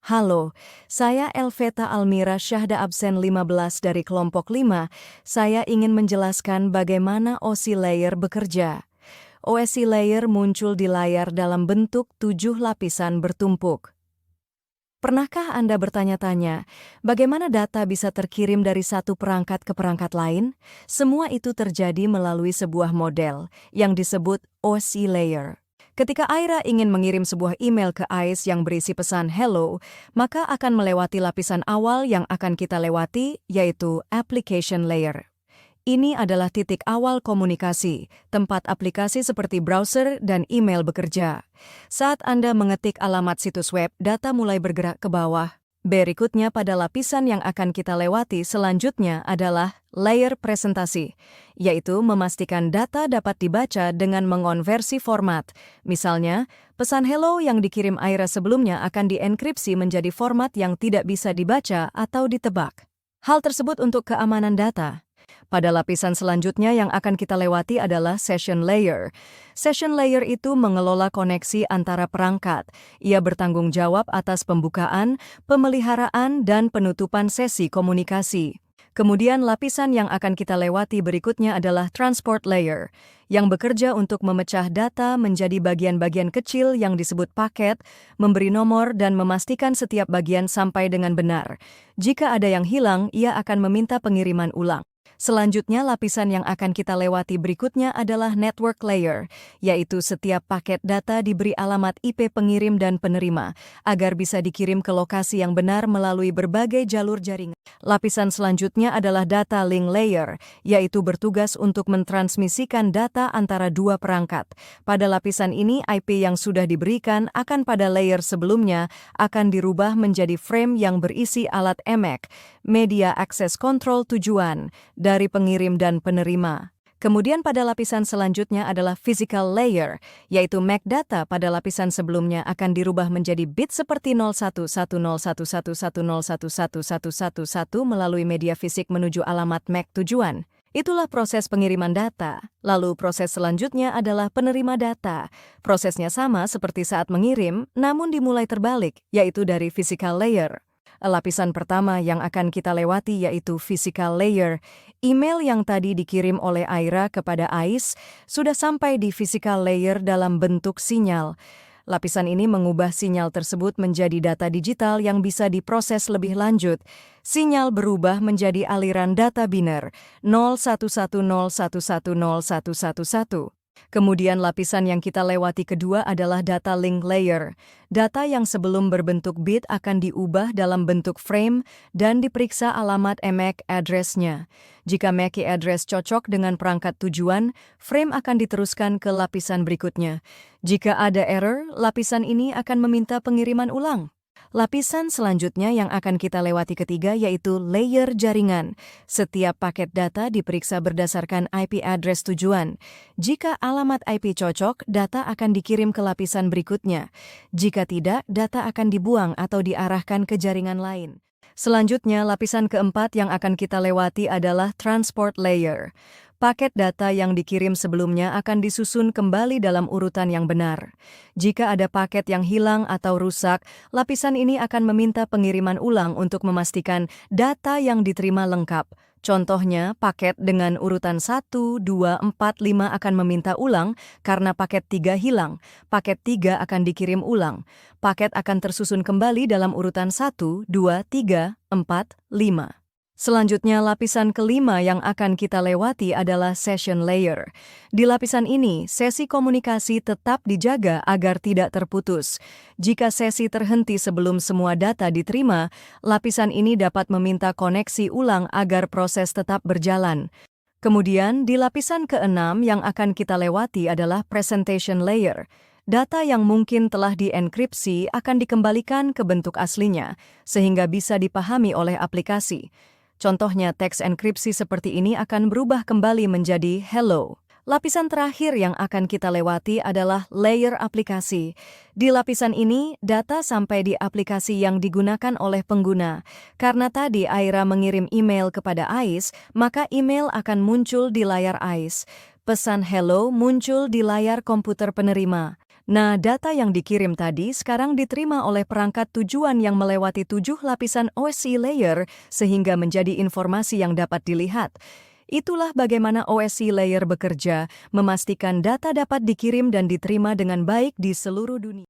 Halo, saya Elveta Almira Syahda absen 15 dari kelompok 5. Saya ingin menjelaskan bagaimana OSI layer bekerja. OSI layer muncul di layar dalam bentuk 7 lapisan bertumpuk. Pernahkah Anda bertanya-tanya, bagaimana data bisa terkirim dari satu perangkat ke perangkat lain? Semua itu terjadi melalui sebuah model yang disebut OSI layer. Ketika Aira ingin mengirim sebuah email ke Ais yang berisi pesan hello, maka akan melewati lapisan awal yang akan kita lewati, yaitu application layer. Ini adalah titik awal komunikasi, tempat aplikasi seperti browser dan email bekerja. Saat Anda mengetik alamat situs web, data mulai bergerak ke bawah. Berikutnya pada lapisan yang akan kita lewati selanjutnya adalah layer presentasi, yaitu memastikan data dapat dibaca dengan mengonversi format. Misalnya, pesan hello yang dikirim Aira sebelumnya akan dienkripsi menjadi format yang tidak bisa dibaca atau ditebak. Hal tersebut untuk keamanan data. Pada lapisan selanjutnya yang akan kita lewati adalah session layer. Session layer itu mengelola koneksi antara perangkat. Ia bertanggung jawab atas pembukaan, pemeliharaan, dan penutupan sesi komunikasi. Kemudian lapisan yang akan kita lewati berikutnya adalah transport layer, yang bekerja untuk memecah data menjadi bagian-bagian kecil yang disebut paket, memberi nomor dan memastikan setiap bagian sampai dengan benar. Jika ada yang hilang, ia akan meminta pengiriman ulang. Selanjutnya, lapisan yang akan kita lewati berikutnya adalah network layer, yaitu setiap paket data diberi alamat IP pengirim dan penerima, agar bisa dikirim ke lokasi yang benar melalui berbagai jalur jaringan. Lapisan selanjutnya adalah data link layer, yaitu bertugas untuk mentransmisikan data antara dua perangkat. Pada lapisan ini, IP yang sudah diberikan akan pada layer sebelumnya akan dirubah menjadi frame yang berisi alat MAC, Media Access Control tujuan, dari pengirim dan penerima. Kemudian pada lapisan selanjutnya adalah physical layer, yaitu MAC data pada lapisan sebelumnya akan dirubah menjadi bit seperti 01101110111111 melalui media fisik menuju alamat MAC tujuan. Itulah proses pengiriman data. Lalu proses selanjutnya adalah penerima data. Prosesnya sama seperti saat mengirim, namun dimulai terbalik, yaitu dari physical layer. Lapisan pertama yang akan kita lewati yaitu physical layer. Email yang tadi dikirim oleh Aira kepada Ais sudah sampai di physical layer dalam bentuk sinyal. Lapisan ini mengubah sinyal tersebut menjadi data digital yang bisa diproses lebih lanjut. Sinyal berubah menjadi aliran data biner 0110110111. Kemudian lapisan yang kita lewati kedua adalah data link layer. Data yang sebelum berbentuk bit akan diubah dalam bentuk frame dan diperiksa alamat MAC address-nya. Jika MAC address cocok dengan perangkat tujuan, frame akan diteruskan ke lapisan berikutnya. Jika ada error, lapisan ini akan meminta pengiriman ulang. Lapisan selanjutnya yang akan kita lewati ketiga yaitu layer jaringan. Setiap paket data diperiksa berdasarkan IP address tujuan. Jika alamat IP cocok, data akan dikirim ke lapisan berikutnya. Jika tidak, data akan dibuang atau diarahkan ke jaringan lain. Selanjutnya, lapisan keempat yang akan kita lewati adalah transport layer. Paket data yang dikirim sebelumnya akan disusun kembali dalam urutan yang benar. Jika ada paket yang hilang atau rusak, lapisan ini akan meminta pengiriman ulang untuk memastikan data yang diterima lengkap. Contohnya, paket dengan urutan 1, 2, 4, 5 akan meminta ulang karena paket 3 hilang. Paket 3 akan dikirim ulang. Paket akan tersusun kembali dalam urutan 1, 2, 3, 4, 5. Selanjutnya, lapisan kelima yang akan kita lewati adalah session layer. Di lapisan ini, sesi komunikasi tetap dijaga agar tidak terputus. Jika sesi terhenti sebelum semua data diterima, lapisan ini dapat meminta koneksi ulang agar proses tetap berjalan. Kemudian, di lapisan keenam yang akan kita lewati adalah presentation layer. Data yang mungkin telah dienkripsi akan dikembalikan ke bentuk aslinya, sehingga bisa dipahami oleh aplikasi. Contohnya, teks enkripsi seperti ini akan berubah kembali menjadi hello. Lapisan terakhir yang akan kita lewati adalah layer aplikasi. Di lapisan ini, data sampai di aplikasi yang digunakan oleh pengguna. Karena tadi Aira mengirim email kepada Ais, maka email akan muncul di layar Ais. Pesan hello muncul di layar komputer penerima. Nah, data yang dikirim tadi sekarang diterima oleh perangkat tujuan yang melewati 7 lapisan OSI layer sehingga menjadi informasi yang dapat dilihat. Itulah bagaimana OSI layer bekerja, memastikan data dapat dikirim dan diterima dengan baik di seluruh dunia.